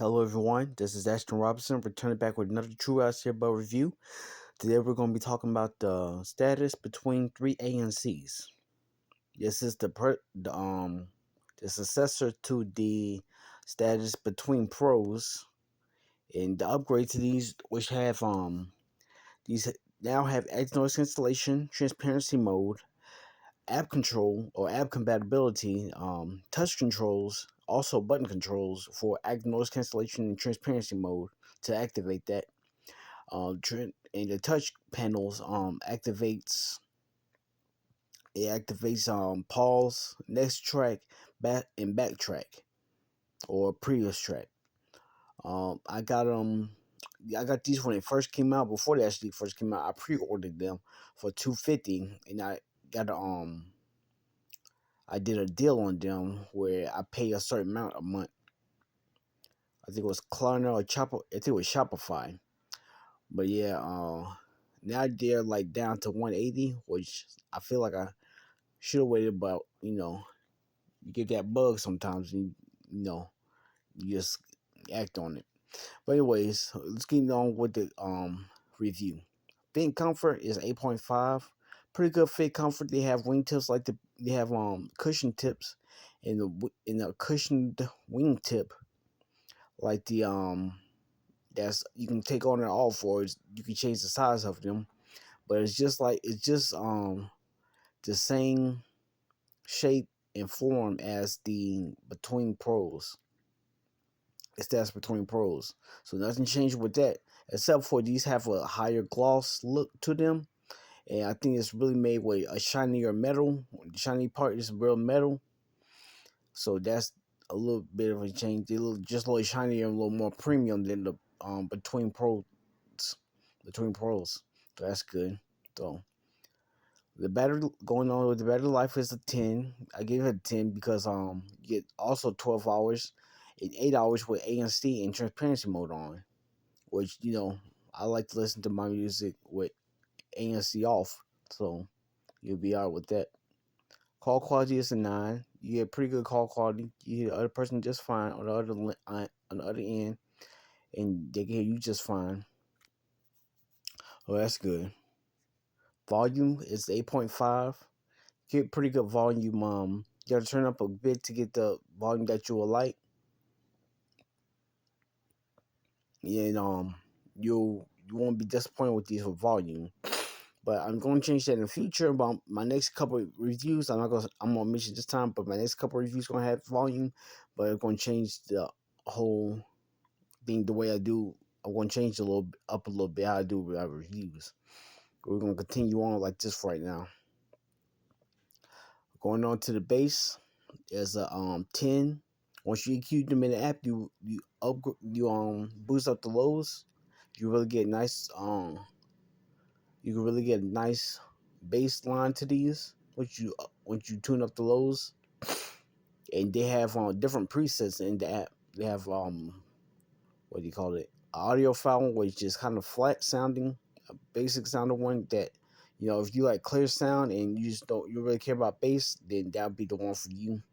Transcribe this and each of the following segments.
Hello everyone, this is Ashton Robinson returning back with another True House Earbud review. Today we're going to be talking about the status between three ANCs. This is the successor to the status between pros, and the upgrade to these, which have these now have active noise cancellation, transparency mode, app control or app compatibility, touch controls, also button controls for active noise cancellation and transparency mode to activate that. And the touch panels activates pause, next track, back and backtrack or previous track. I got I got these when they first came out. Before they actually first came out, I pre-ordered them for $250, and got I did a deal on them where I pay a certain amount a month. I think it was Klarna or Shopify. I think it was Shopify. But yeah, now they're like down to 180, which I feel like I should have waited. But you get that bug sometimes, and you just act on it. But anyways, let's get on with the review. Fit comfort is 8.5. Pretty good fit comfort. They have wingtips they have cushion tips, and the cushioned wingtip like that's you can take on and off for it. You can change the size of them, but it's just the same shape and form as the Between Pros. It's that's Between Pros, so nothing changed with that except for these have a higher gloss look to them, and I think it's really made with a shinier metal. The shiny part is real metal, so that's a little bit of a change. They look just a little shinier and a little more premium than the Between Pros. So that's good. So the battery going on with the battery life is a 10. I gave it a 10 because you get also 12 hours and 8 hours with ANC and transparency mode on, which I like to listen to my music with ANC off, so you'll be alright with that. Call quality is a 9. You get pretty good call quality. You hear the other person just fine on the other end, and they can hear you just fine. Oh, that's good. Volume is 8.5. Get pretty good volume. You gotta turn up a bit to get the volume that you will like. And you won't be disappointed with these with volume. But I'm going to change that in the future. About my next couple of reviews, I'm gonna mention this time, but my next couple of reviews gonna have volume. But I'm gonna change the whole thing the way I do. I'm gonna change up a little bit how I do reviews. We're gonna continue on like this right now. Going on to the bass is a 10. Once you EQ them in the app, you boost up the lows. You really get nice you can really get a nice bass line to these once you tune up the lows. And they have different presets in the app. They have what do you call it? Audio file, which is kind of flat sounding, a basic sounding one that if you like clear sound and you really care about bass, then that would be the one for you.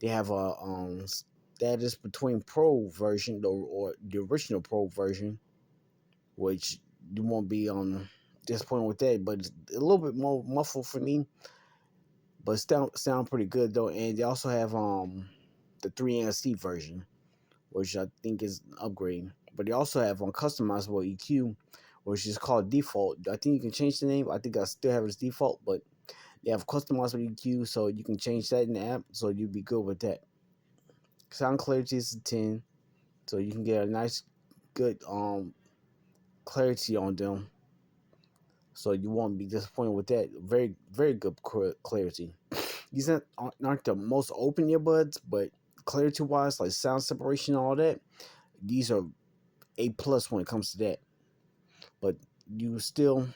They have a status between Pro version or the original Pro version, which you won't be disappointed with that, but it's a little bit more muffled for me. But sound pretty good though, and they also have the 3NC version, which I think is an upgrade. But they also have customizable EQ, which is called default. I think you can change the name. I think I still have it as default, but they have customizable EQ, so you can change that in the app. So you'll be good with that. Sound clarity is a 10, so you can get a nice, good clarity on them. So you won't be disappointed with that. Very, very good clarity. These aren't the most open earbuds, but clarity wise, like sound separation and all that, these are A+ when it comes to that. But you still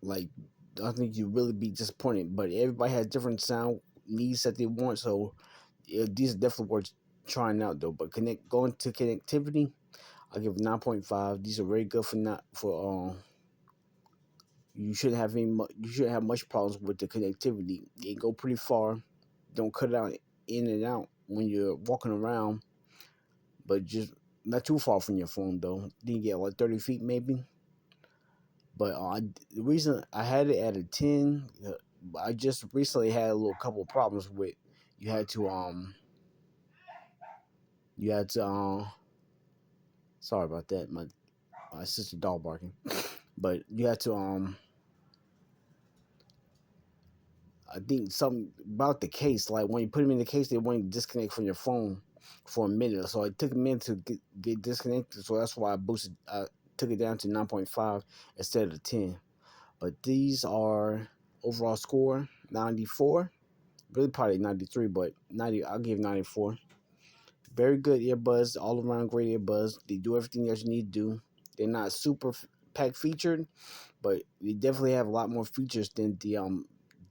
like I think you really be disappointed. But everybody has different sound needs that they want, so these are definitely worth trying out though. But going to connectivity, I give 9.5. These are very good for not for you shouldn't have you shouldn't have much problems with the connectivity. They go pretty far. Don't cut it out in and out when you're walking around. but just not too far from your phone though. Didn't get like 30 feet maybe. But the reason I had it at a 10, I just recently had a little couple of problems with. You had to you had to sorry about that. My sister dog barking, but you had to I think something about the case. Like when you put them in the case, they want to disconnect from your phone for a minute. So it took a minute to get disconnected. So that's why I took it down to 9.5 instead of 10. But these are overall score 94. Really probably 93, but 90. I'll give 94. Very good earbuds, all around great earbuds. They do everything that you need to do. They're not super pack featured, but they definitely have a lot more features than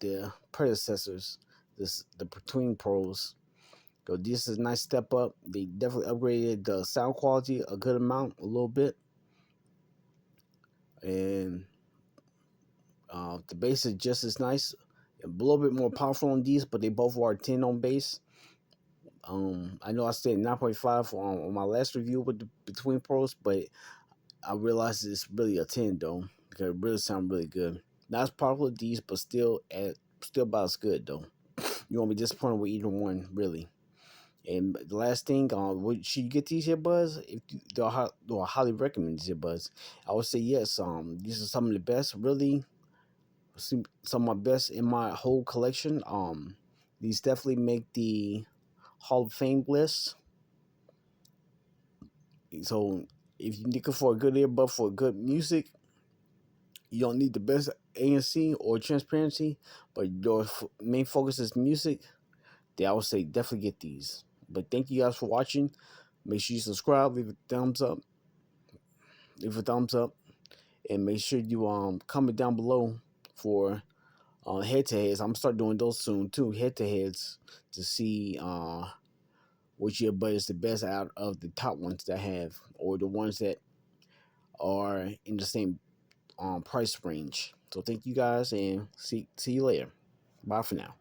the predecessors, the Between Pros. So this is a nice step up. They definitely upgraded the sound quality a good amount, a little bit, and the bass is just as nice. A little bit more powerful on these, but they both are 10 on bass. I know I said 9.5 on my last review with the Between Pros, but I realized it's really a 10 though, because it really sounds really good. Not as powerful as these, but still about as good though. You won't be disappointed with either one, really. And the last thing, should you get these earbuds? If you, do I highly recommend these earbuds? I would say yes. These are some of the best, really, some of my best in my whole collection. These definitely make the Hall of Fame list. So if you're looking for a good earbud for good music, you don't need the best ANC or transparency, but your main focus is music. Then I would say definitely get these. But thank you guys for watching. Make sure you subscribe, leave a thumbs up, and make sure you comment down below for head to heads. I'm gonna start doing those soon too, head to heads, to see which earbud is the best out of the top ones that I have, or the ones that are in the same price range. So thank you guys, and see you later. Bye for now.